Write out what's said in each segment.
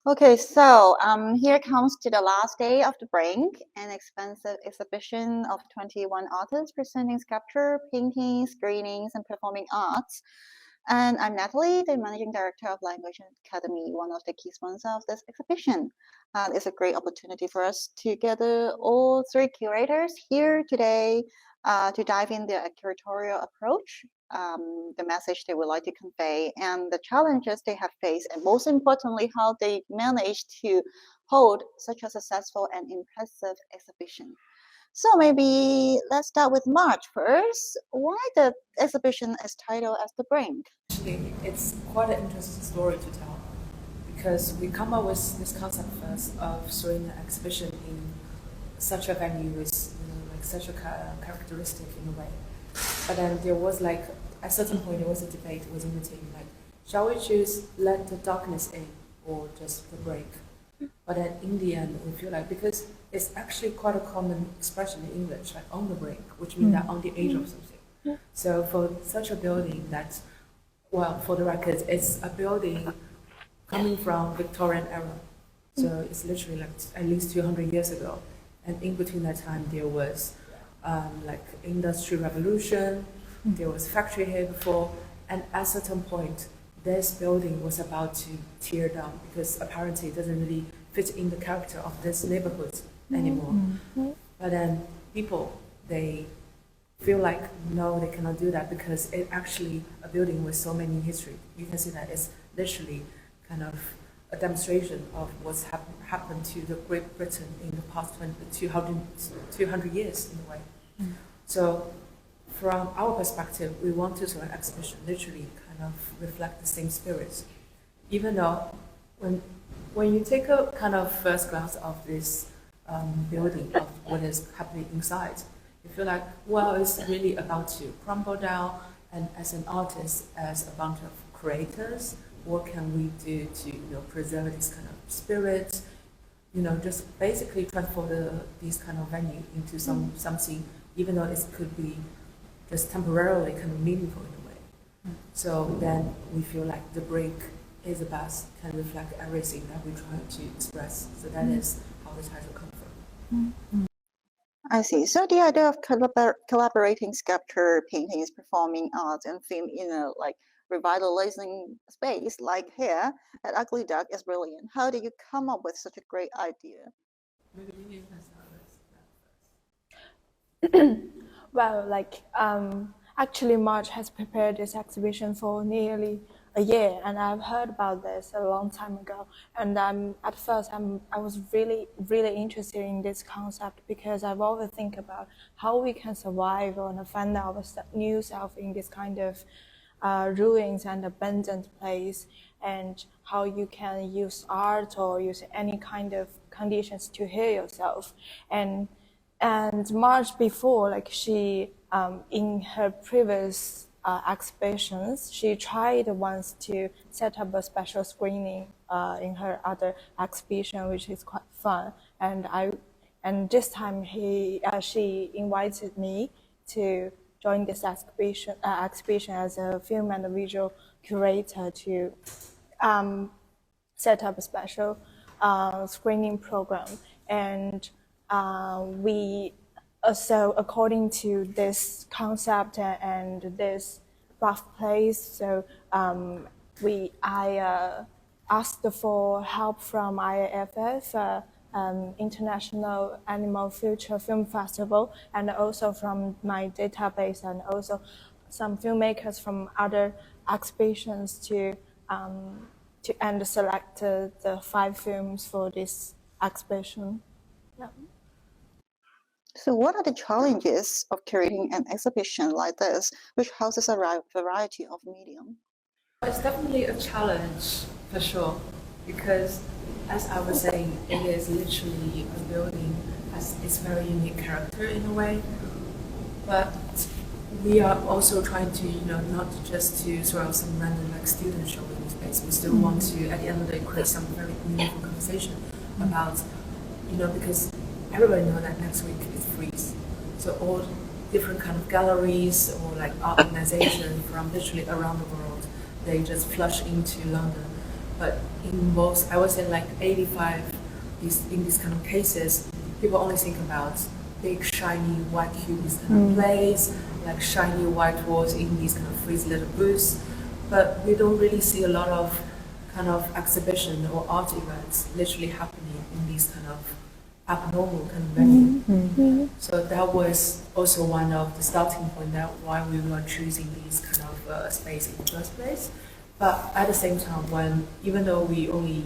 Okay, so here comes to the last day of the Brink, an expansive exhibition of 21 artists presenting sculpture, painting, screenings, and performing arts. And I'm Natalie, the Managing Director of Language Academy, one of the key sponsors of this exhibition. It's a great opportunity for us to gather all three curators here today to dive in their curatorial approach, the message they would like to convey, and the challenges they have faced, and most importantly, how they managed to hold such a successful and impressive exhibition. So maybe let's start with March first. Why the exhibition is titled as The Brink? Actually, it's quite an interesting story to tell because we come up with this concept first of showing an exhibition in such a venue with like such a characteristic in a way. But then there was like at a certain point there was a debate within the team like, shall we choose let the darkness in or just the break? But then in the end we feel like because it's actually quite a common expression in English, like on the brink, which means that on the edge of something. So for such a building that, well, for the record, it's a building coming from Victorian era. So it's literally like at least 200 years ago. And in between that time, there was like industrial revolution, there was factory here before, and at a certain point, this building was about to tear down because apparently it doesn't really fit in the character of this neighborhood anymore. But then people, they feel like no, they cannot do that because it actually a building with so many history. You can see that it's literally kind of a demonstration of what's happened to the Great Britain in the past 200 years in a way. So from our perspective, we want to sort of exhibition literally kind of reflect the same spirit. Even though when you take a kind of first glance of this building, of what is happening inside, you feel like, well, it's really about to crumble down, and as an artist, as a bunch of creators, what can we do to preserve this kind of spirit? Just basically transform this kind of venue into something, even though it could be just temporarily kind of meaningful in a way. So then we feel like the break is the best, can reflect everything that we're trying to express. So that is how the title comes from. I see. So the idea of collaborating sculpture, paintings, performing arts, and film in a revitalizing space like here at Ugly Duck is brilliant. How did you come up with such a great idea? Maybe you can start with that first. Well, actually March has prepared this exhibition for nearly a year, and I've heard about this a long time ago. And at first I was really interested in this concept because I've always think about how we can survive and find our new self in this kind of ruins and abandoned place, and how you can use art or use any kind of conditions to heal yourself. And March before, like she in her previous exhibitions, she tried once to set up a special screening in her other exhibition, which is quite fun. And this time she invited me to join this exhibition as a film and a visual curator to set up a special screening program. And so according to this concept and this rough place, so I asked for help from IAFF, International Animal Future Film Festival, and also from my database, and also some filmmakers from other exhibitions to select the 5 films for this exhibition. Yeah. So what are the challenges of curating an exhibition like this, which houses a variety of medium? It's definitely a challenge for sure, because as I was saying, it is literally a building has its very unique character in a way. But we are also trying to, not just to throw out some random student show in space. We still want to, at the end of the day, create some very meaningful conversation about, because everybody knows that next week is freeze. So all different kind of galleries or art organizations from literally around the world, they just flush into London. But in most, I would say like 85, in these kind of cases, people only think about big shiny white cubes kind of plates, like shiny white walls in these kind of freeze little booths. But we don't really see a lot of kind of exhibition or art events literally happening in these kind of abnormal kind of venue. So that was also one of the starting point that why we were choosing these kind of space in the first place. But at the same time, even though we only,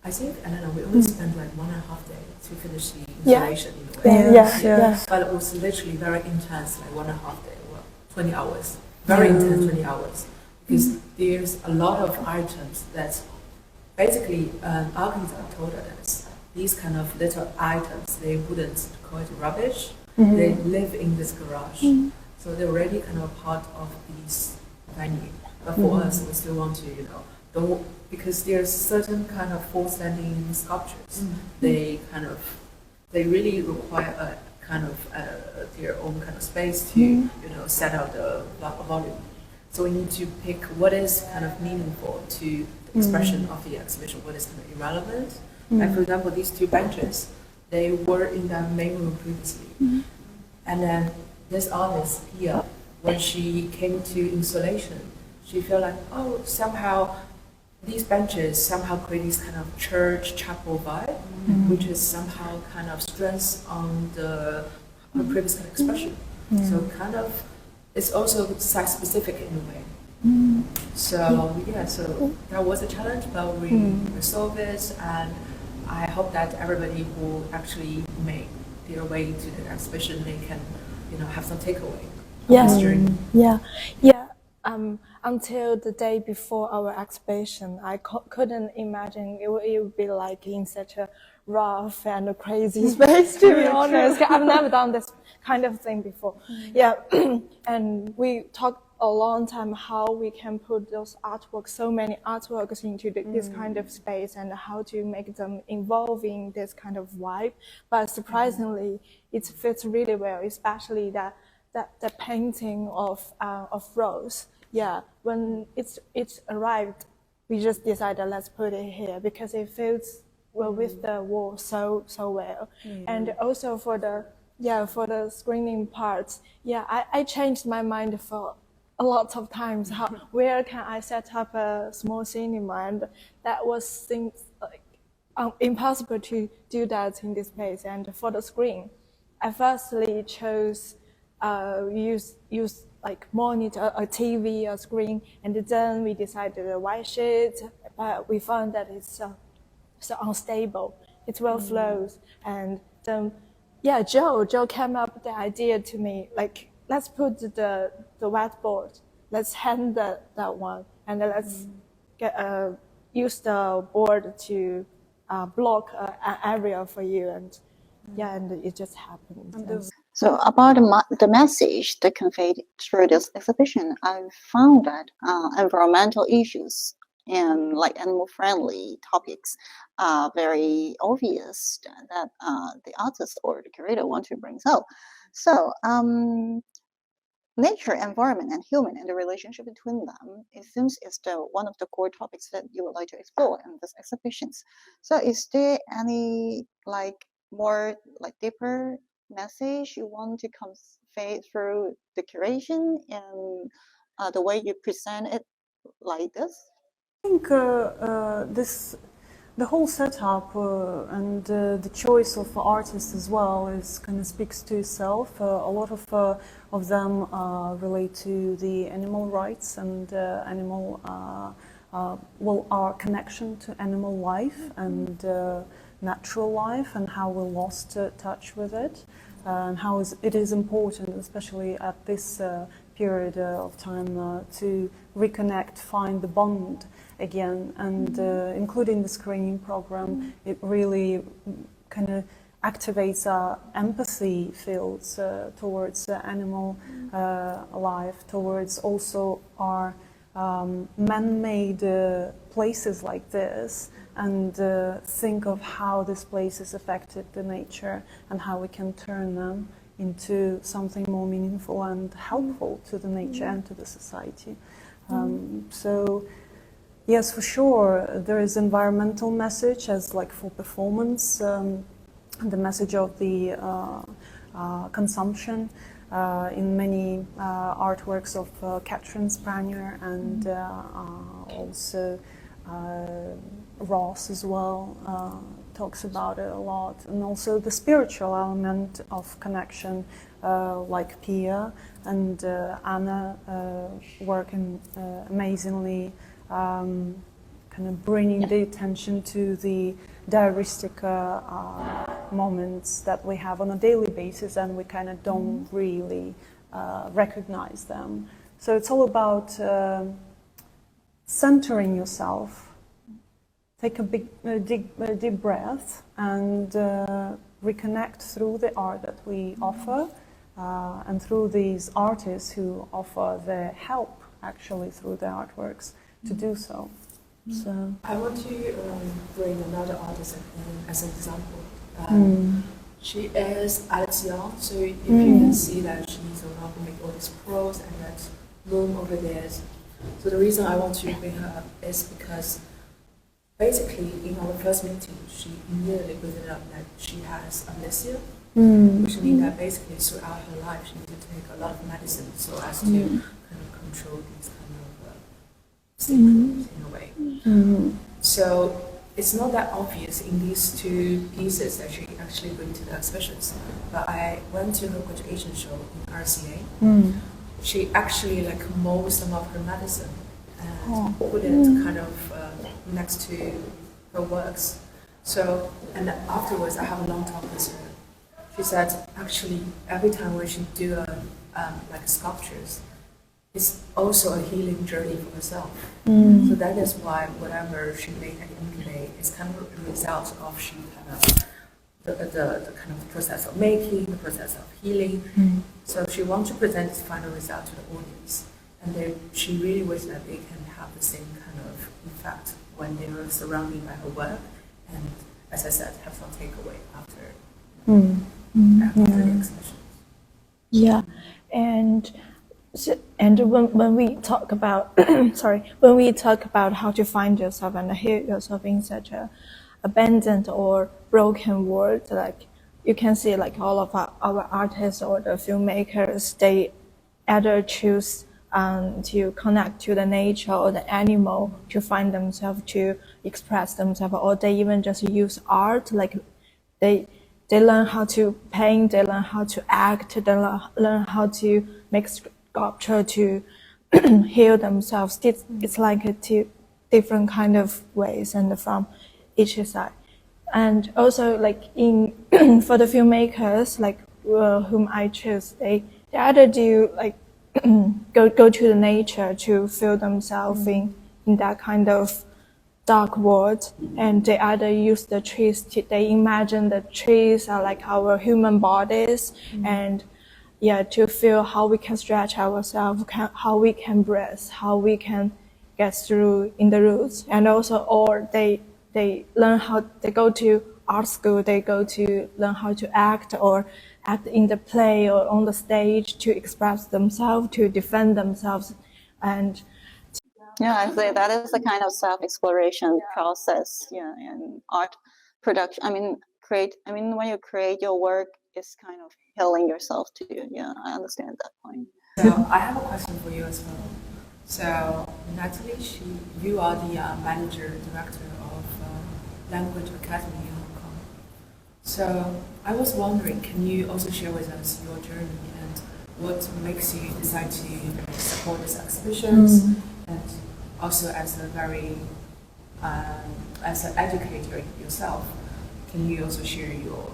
I think, I don't know, we only spent like 1.5 days to finish the installation in a way. Yeah. But it was literally very intense, like 1.5 days, well, 20 hours, very intense 20 hours. Because there's a lot of items that basically architect told us these kind of little items, they wouldn't call it rubbish. They live in this garage. So they're already kind of part of this venue. But for us, we still want to, don't, because there's certain kind of full-standing sculptures. They really require a kind of their own kind of space to, set out the volume. So we need to pick what is kind of meaningful to the expression of the exhibition, what is kind of irrelevant. Like for example, these two benches, they were in the main room previously. And then this artist here, when she came to installation, she felt like, oh, somehow these benches somehow create this kind of church chapel vibe, which is somehow kind of stress on the previous kind of expression. So kind of, it's also site specific in a way. So so that was a challenge, but we resolved it, and I hope that everybody who actually make their way to the exhibition, they can, have some takeaway. Until the day before our exhibition, I couldn't imagine it would be like in such a rough and a crazy space, to be honest. I've never done this kind of thing before. And we talked a long time how we can put those artworks, so many artworks into this kind of space, and how to make them involving this kind of vibe. But surprisingly, it fits really well, especially that painting of Rose. When it's arrived, we just decided let's put it here because it fits well with the wall so well. And also for the screening parts, I changed my mind for a lot of times. Where can I set up a small cinema? And that was things like impossible to do that in this place. And for the screen, I firstly chose use like monitor, a TV, a screen, and then we decided a white sheet, but we found that it's so unstable. It will flows, and then Joe came up with the idea to me, like, let's put the whiteboard, let's hand that one, and then let's use the board to block an area for you, and it just happened. So about the message that conveyed through this exhibition, I found that environmental issues and like animal-friendly topics are very obvious that the artist or the curator want to bring out. So nature, environment, and human, and the relationship between them, it seems is one of the core topics that you would like to explore in this exhibitions. So is there any more deeper message you want to convey through the curation and the way you present it like this? I think the whole setup and the choice of artists as well is kind of speaks to itself. A lot of them relate to the animal rights and our connection to animal life and natural life, and how we lost touch with it, and how it is important, especially at this period of time, to reconnect, find the bond again, and including the screening program, it really kind of activates our empathy fields towards animal life, towards also our man-made places like this, and think of how this place has affected the nature and how we can turn them into something more meaningful and helpful to the nature and to the society. So Yes, for sure. There is environmental message as like for performance, the message of the consumption in many artworks of Katrin Spranger and also Ross as well talks about it a lot, and also the spiritual element of connection, like Pia and Anna working amazingly, kind of bringing the attention to the diaristic moments that we have on a daily basis, and we kind of don't really recognize them. So it's all about centering yourself. Take a deep breath and reconnect through the art that we offer and through these artists who offer their help actually through their artworks to do so. So I want to bring another artist as an example. She is Alex Young, so if you can see that she's around to make all these pros and that room over there. So the reason I want to bring her up is because basically in our first meeting, she immediately brought it up that she has amnesia, which means that basically throughout her life she needs to take a lot of medicine so as to kind of control these kind of symptoms in a way. So it's not that obvious in these two pieces that she actually bring to the exhibitions. But I went to her graduation show in RCA. She actually like mold some of her medicine and put it kind of next to her works. So, and afterwards I have a long talk with her. She said actually every time when she do like sculptures, it's also a healing journey for herself. So that is why whatever she made at the end of the day is kind of a result of she kind of the kind of process of making, the process of healing. So she wants to present this final result to the audience, and she really wishes that they can have the same kind of effect when they were surrounded by her work, and as I said, have some takeaway after the exhibition. Yeah, and when we talk about when we talk about how to find yourself and heal yourself in such a abandoned or broken world, like you can see like all of our artists or the filmmakers, they either choose to connect to the nature or the animal to find themselves, to express themselves, or they even just use art, like they learn how to paint, they learn how to act, they learn how to make sculpture to heal themselves. It's like two different kind of ways and from each side. And also like in for the filmmakers like whom I choose, they either do like go to the nature to feel themselves in that kind of dark world, and they either use the trees they imagine the trees are like our human bodies, and to feel how we can stretch ourselves, how we can breathe, how we can get through in the roots. And also, or they learn how, they go to art school, they go to learn how to act or act in the play or on the stage to express themselves, to defend themselves. And I say that is a kind of self-exploration process, and art production. When you create your work, it's kind of healing yourself too. Yeah, I understand that point. So I have a question for you as well. So Natalie, you are the manager, director of Language Academy in Hong Kong. So I was wondering, can you also share with us your journey and what makes you decide to support these exhibitions, and also as a very as an educator yourself, can you also share your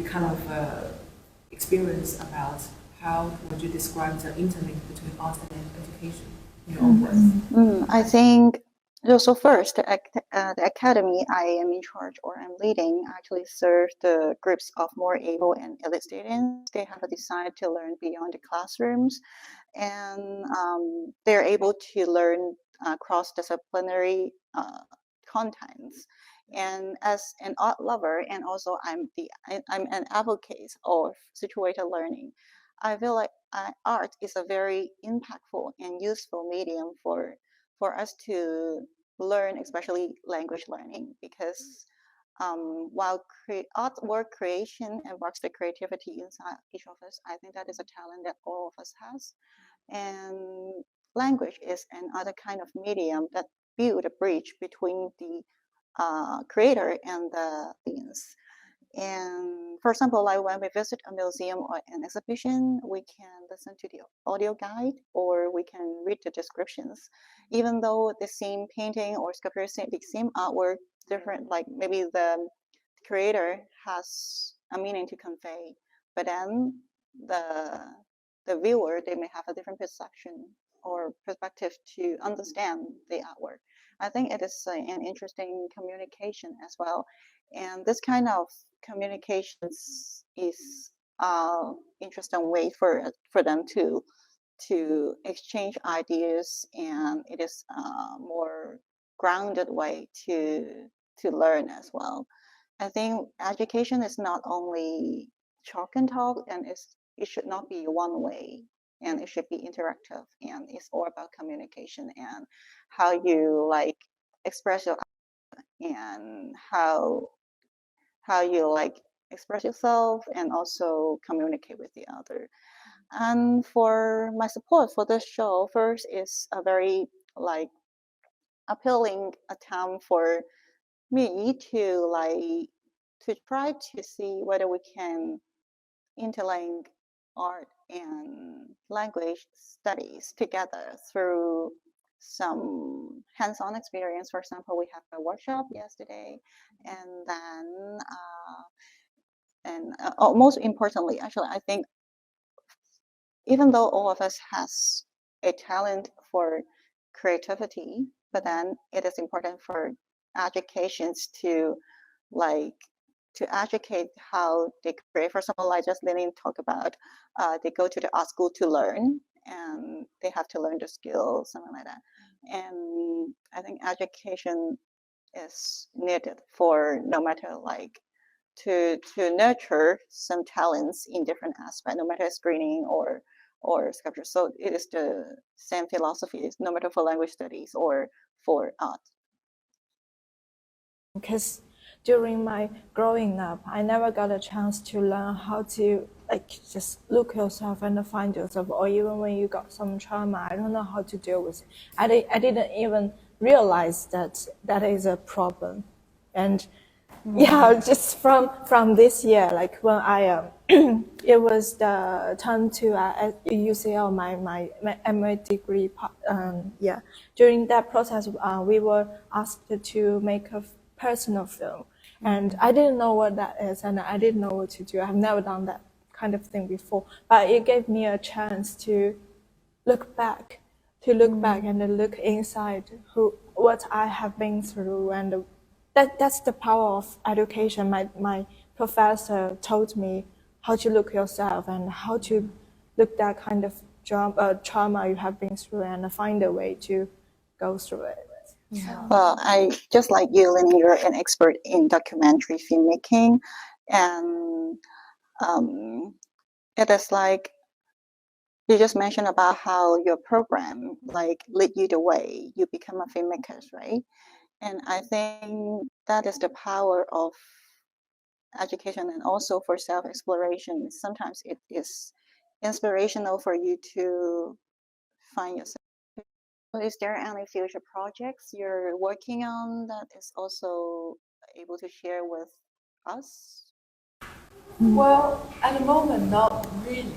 kind of experience about how would you describe the interlink between art and education in your own work? I think so. First, the academy I am in charge or I'm leading actually serves the groups of more able and elite students. They have decided to learn beyond the classrooms, and they're able to learn cross-disciplinary contents. And as an art lover, and also I'm an advocate of situated learning, I feel like art is a very impactful and useful medium for us to learn, especially language learning, because while artwork creation evokes the creativity inside each of us, I think that is a talent that all of us has. And language is another kind of medium that build a bridge between the creator and the audience. And for example, like when we visit a museum or an exhibition, we can listen to the audio guide or we can read the descriptions. Even though the same painting or sculpture, the same artwork, different, like maybe the creator has a meaning to convey, but then the viewer, they may have a different perception or perspective to understand the artwork. I think it is an interesting communication as well. And this kind of communications is interesting way for them to exchange ideas, and it is a more grounded way to learn as well. I think education is not only chalk and talk, and it should not be one way, and it should be interactive, and it's all about communication and how you like express your and how you like express yourself and also communicate with the other. And for my support for this show, first is a very like appealing attempt for me to try to see whether we can interlink art and language studies together through some hands-on experience. For example, we have a workshop yesterday, and then most importantly, actually, I think even though all of us has a talent for creativity, but then it is important for educations to educate how they create. For example, like just Lillian talked about, they go to the art school to learn, and they have to learn the skills, something like that. And I think education is needed for no matter like to nurture some talents in different aspects, no matter screening or sculpture. So it is the same philosophy, no matter for language studies or for art. Because during my growing up, I never got a chance to learn how to like just look yourself and find yourself, or even when you got some trauma, I don't know how to deal with it. I didn't even realize that is a problem. And yeah, just from this year, like when I it was the time to at UCL my MA degree. During that process, we were asked to make a personal film, and I didn't know what that is, and I didn't know what to do. I've never done that kind of thing before, but it gave me a chance to look back and look inside what I have been through, and that's the power of education. My professor told me how to look yourself and how to look that kind of trauma you have been through and find a way to go through it. Yeah. Well, I just like you, Lynn, you're an expert in documentary filmmaking, and it is like you just mentioned about how your program like lead you the way you become a filmmaker, right? And I think that is the power of education, and also for self-exploration. Sometimes it is inspirational for you to find yourself. Is there any future projects you're working on that is also able to share with us? Well, at the moment, not really.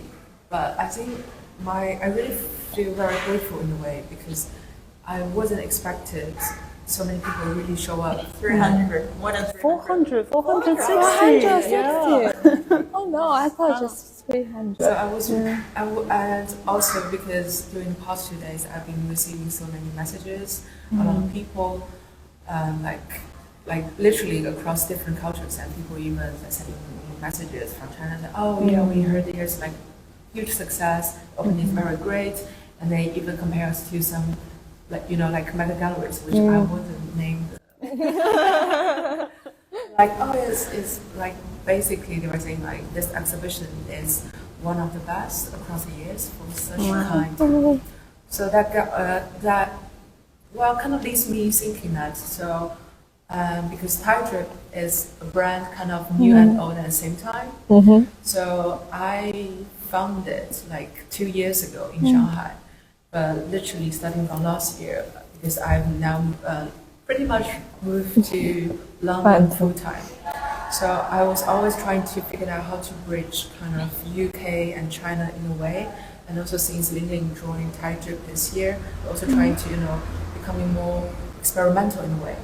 But I think I really feel very grateful in a way, because I wasn't expected so many people really show up. 300, more than 400, 460. 460. Yeah. Oh no, I thought just 300. So I was, and also because during the past 2 days, I've been receiving so many messages, a lot of people, like literally across different cultures, and people even sending me messages from China saying, "Oh yeah, we heard there's like huge success, opening is very great," and they even compare us to some, like like mega galleries, which I wouldn't name. Like, oh, it's like basically they were saying like this exhibition is one of the best across the years for such kind. So that kind of leaves me thinking that because Thai Drip is a brand kind of new and old at the same time. So I found it like 2 years ago in Shanghai, but literally starting from last year because I've now pretty much moved to London full time. So I was always trying to figure out how to bridge kind of UK and China in a way, and also since Linding joined Thai Drip this year, we're also trying to becoming more experimental in a way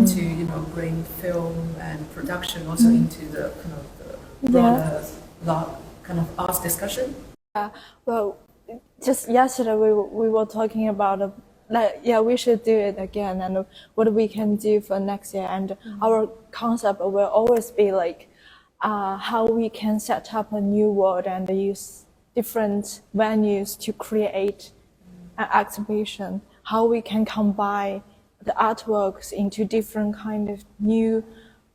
to bring film and production also into the kind of the broader kind of arts discussion. Well, just yesterday we were talking about we should do it again and what we can do for next year, and our concept will always be like how we can set up a new world and use different venues to create an exhibition, how we can combine the artworks into different kind of new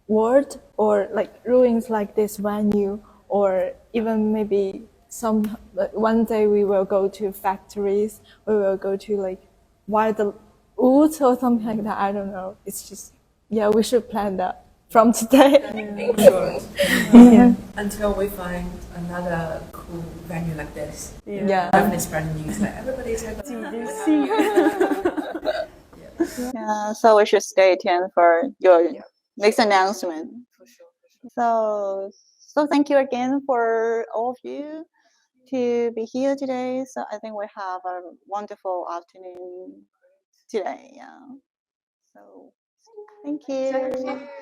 world, or like ruins like this venue, or even maybe one day we will go to factories, we will go to like wild woods or something like that. I don't know. It's just we should plan that from today. In short, until we find another cool venue like this. Definitely spreading news that everybody's so we should stay tuned for your next announcement. For sure. So thank you again for all of you to be here today. So I think we have a wonderful afternoon today. So thank you.